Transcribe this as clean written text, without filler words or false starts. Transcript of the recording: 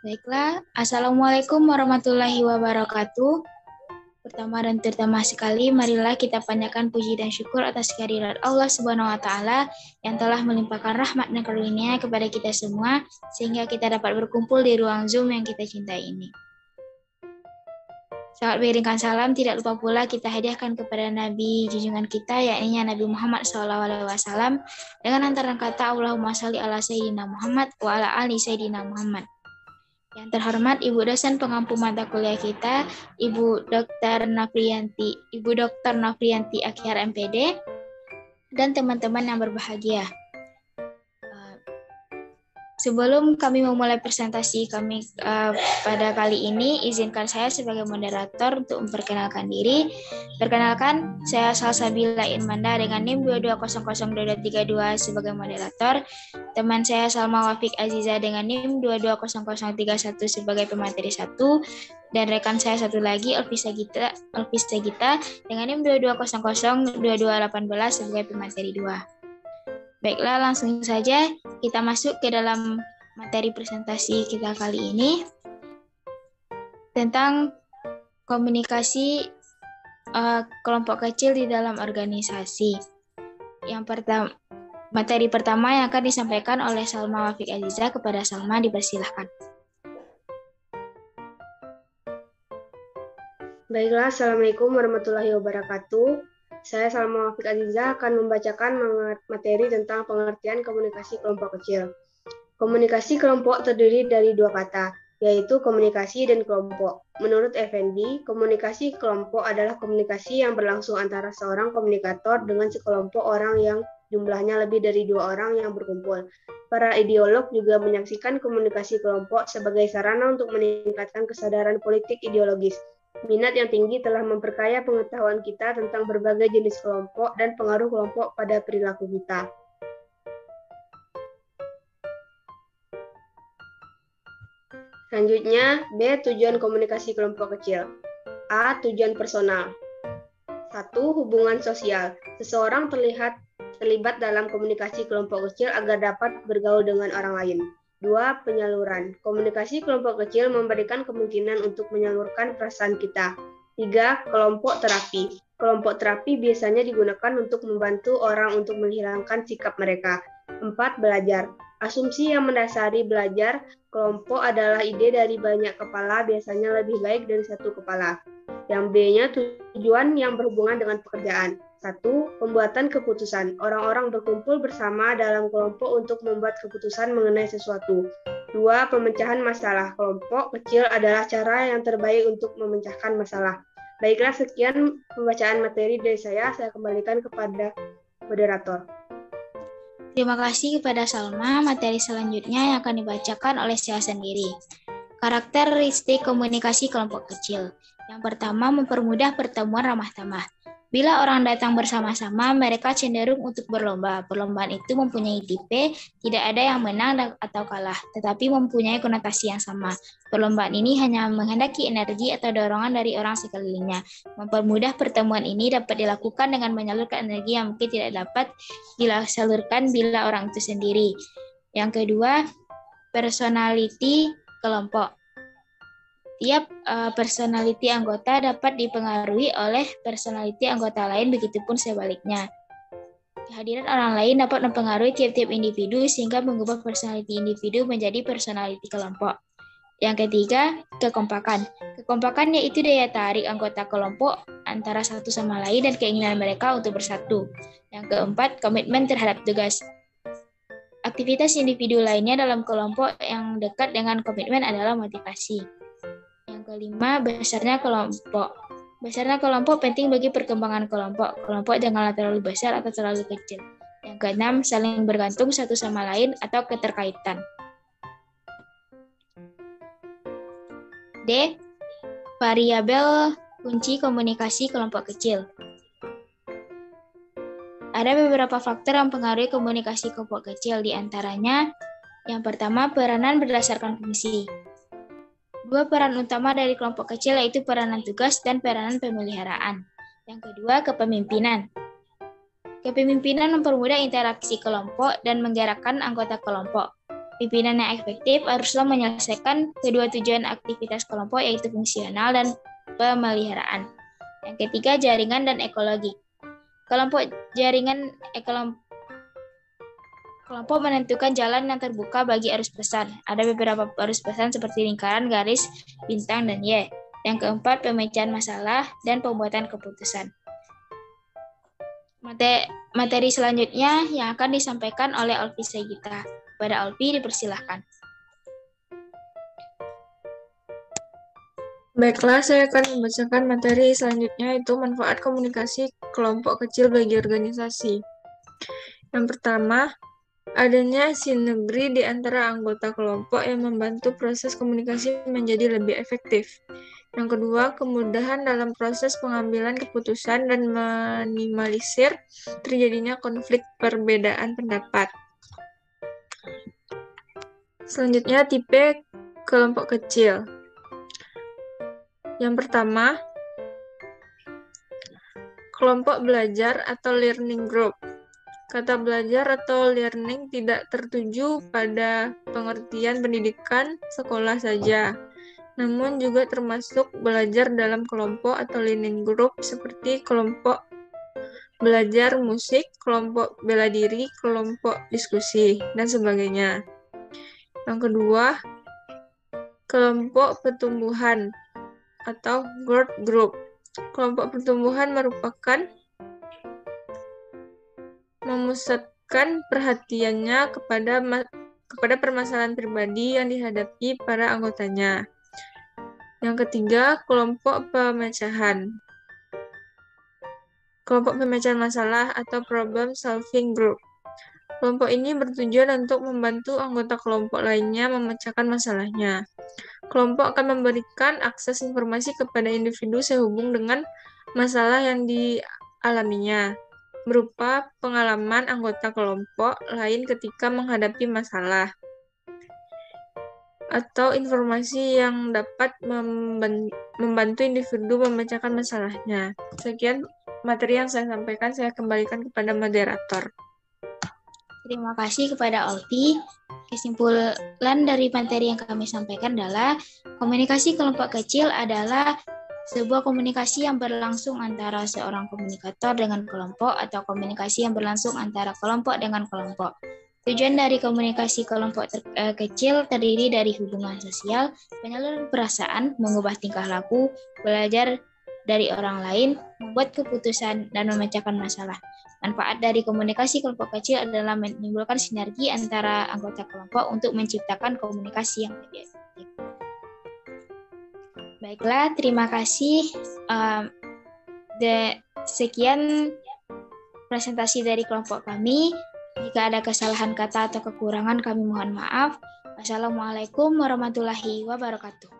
Baiklah, Assalamualaikum warahmatullahi wabarakatuh. Pertama dan terutama sekali, marilah kita panjatkan puji dan syukur atas kehadirat Allah Subhanahu wa Ta'ala yang telah melimpahkan rahmat dan karunia kepada kita semua, sehingga kita dapat berkumpul di ruang Zoom yang kita cintai ini. Saat beriringkan salam, tidak lupa pula kita hadiahkan kepada Nabi junjungan kita, yakni Nabi Muhammad SAW, dengan hantaran kata Allahumma sholli ala Sayyidina Muhammad wa ala ali Sayyidina Muhammad. Yang terhormat Ibu dosen pengampu mata kuliah kita, Ibu Dr. Nofriyanti Akhyar MPD, dan teman-teman yang berbahagia. Sebelum kami memulai presentasi kami pada kali ini, izinkan saya sebagai moderator untuk memperkenalkan diri. Perkenalkan, saya Salsabila Irmanda dengan NIM 22002232 sebagai moderator. Teman saya Salma Wafik Aziza dengan NIM 220031 sebagai pemateri 1. Dan rekan saya satu lagi, Elvisa Gita dengan NIM 22002218 sebagai pemateri 2. Baiklah, langsung saja kita masuk ke dalam materi presentasi kita kali ini tentang komunikasi kelompok kecil di dalam organisasi. Materi pertama yang akan disampaikan oleh Salma Wafik Aziza. Kepada Salma, dipersilahkan. Baiklah, Assalamualaikum warahmatullahi wabarakatuh. Saya Salma Wafik Aziza akan membacakan materi tentang pengertian komunikasi kelompok kecil. Komunikasi kelompok terdiri dari dua kata, yaitu komunikasi dan kelompok. Menurut Effendi, komunikasi kelompok adalah komunikasi yang berlangsung antara seorang komunikator dengan sekelompok orang yang jumlahnya lebih dari 2 orang yang berkumpul. Para ideolog juga menyaksikan komunikasi kelompok sebagai sarana untuk meningkatkan kesadaran politik ideologis. Minat yang tinggi telah memperkaya pengetahuan kita tentang berbagai jenis kelompok dan pengaruh kelompok pada perilaku kita. Selanjutnya, B. Tujuan komunikasi kelompok kecil. A. Tujuan personal. 1. Hubungan sosial. Seseorang terlibat dalam komunikasi kelompok kecil agar dapat bergaul dengan orang lain. 2. Penyaluran. Komunikasi kelompok kecil memberikan kemungkinan untuk menyalurkan perasaan kita. 3. Kelompok terapi. Kelompok terapi biasanya digunakan untuk membantu orang untuk menghilangkan sikap mereka. 4. Belajar. Asumsi yang mendasari belajar kelompok adalah ide dari banyak kepala, biasanya lebih baik dari satu kepala. Yang B-nya tujuan yang berhubungan dengan pekerjaan. 1. Pembuatan keputusan. Orang-orang berkumpul bersama dalam kelompok untuk membuat keputusan mengenai sesuatu. 2. Pemecahan masalah. Kelompok kecil adalah cara yang terbaik untuk memecahkan masalah. Baiklah, sekian pembacaan materi dari saya kembalikan kepada moderator. Terima kasih kepada Salma. Materi selanjutnya yang akan dibacakan oleh saya sendiri. Karakteristik komunikasi kelompok kecil. Yang pertama, mempermudah pertemuan ramah tamah. Bila orang datang bersama-sama, mereka cenderung untuk berlomba. Perlombaan itu mempunyai tipe, tidak ada yang menang atau kalah, tetapi mempunyai konotasi yang sama. Perlombaan ini hanya menghendaki energi atau dorongan dari orang sekelilingnya. Mempermudah pertemuan ini dapat dilakukan dengan menyalurkan energi yang mungkin tidak dapat disalurkan bila orang itu sendiri. Yang kedua, personality kelompok. Tiap personality anggota dapat dipengaruhi oleh personality anggota lain, begitupun sebaliknya. Kehadiran orang lain dapat mempengaruhi tiap-tiap individu sehingga mengubah personality individu menjadi personality kelompok. Yang ketiga, kekompakan. Kekompakan yaitu daya tarik anggota kelompok antara satu sama lain dan keinginan mereka untuk bersatu. Yang keempat, komitmen terhadap tugas. Aktivitas individu lainnya dalam kelompok yang dekat dengan komitmen adalah motivasi. Yang kelima, besarnya kelompok. Besarnya kelompok penting bagi perkembangan kelompok. Kelompok janganlah terlalu besar atau terlalu kecil. Yang keenam, saling bergantung satu sama lain atau keterkaitan. D. Variabel kunci komunikasi kelompok kecil. Ada beberapa faktor yang mempengaruhi komunikasi kelompok kecil, di antaranya yang pertama, peranan berdasarkan fungsi. Dua peran utama dari kelompok kecil yaitu peranan tugas dan peranan pemeliharaan. Yang kedua, kepemimpinan. Kepemimpinan mempermudah interaksi kelompok dan menggerakkan anggota kelompok. Pimpinan yang efektif haruslah menyelesaikan kedua tujuan aktivitas kelompok, yaitu fungsional dan pemeliharaan. Yang ketiga, jaringan dan ekologi. Kelompok menentukan jalan yang terbuka bagi arus pesan. Ada beberapa arus pesan seperti lingkaran, garis, bintang, dan Y. Yang keempat, pemecahan masalah dan pembuatan keputusan. Materi selanjutnya yang akan disampaikan oleh Olvi Segita. Kepada Olvi dipersilahkan. Baiklah, saya akan membacakan materi selanjutnya, yaitu manfaat komunikasi kelompok kecil bagi organisasi. Yang pertama, adanya sinergi di antara anggota kelompok yang membantu proses komunikasi menjadi lebih efektif. Yang kedua, kemudahan dalam proses pengambilan keputusan dan minimalisir terjadinya konflik perbedaan pendapat. Selanjutnya, tipe kelompok kecil. Yang pertama, kelompok belajar atau learning group. Kata belajar atau learning tidak tertuju pada pengertian pendidikan sekolah saja, namun juga termasuk belajar dalam kelompok atau learning group seperti kelompok belajar musik, kelompok bela diri, kelompok diskusi, dan sebagainya. Yang kedua, kelompok pertumbuhan atau growth group. Kelompok pertumbuhan merupakan memusatkan perhatiannya kepada permasalahan pribadi yang dihadapi para anggotanya. Yang ketiga, kelompok pemecahan. Kelompok pemecahan masalah atau problem solving group. Kelompok ini bertujuan untuk membantu anggota kelompok lainnya memecahkan masalahnya. Kelompok akan memberikan akses informasi kepada individu sehubung dengan masalah yang dialaminya, berupa pengalaman anggota kelompok lain ketika menghadapi masalah, atau informasi yang dapat membantu individu memecahkan masalahnya. Sekian materi yang saya sampaikan, saya kembalikan kepada moderator. Terima kasih kepada Olvi. Kesimpulan dari materi yang kami sampaikan adalah komunikasi kelompok kecil adalah sebuah komunikasi yang berlangsung antara seorang komunikator dengan kelompok atau komunikasi yang berlangsung antara kelompok dengan kelompok. Tujuan dari komunikasi kelompok kecil terdiri dari hubungan sosial, penyaluran perasaan, mengubah tingkah laku, belajar dari orang lain, membuat keputusan, dan memecahkan masalah. Manfaat dari komunikasi kelompok kecil adalah menimbulkan sinergi antara anggota kelompok untuk menciptakan komunikasi yang lebih efektif. Baiklah, terima kasih. Sekian presentasi dari kelompok kami. Jika ada kesalahan kata atau kekurangan, kami mohon maaf. Wassalamualaikum warahmatullahi wabarakatuh.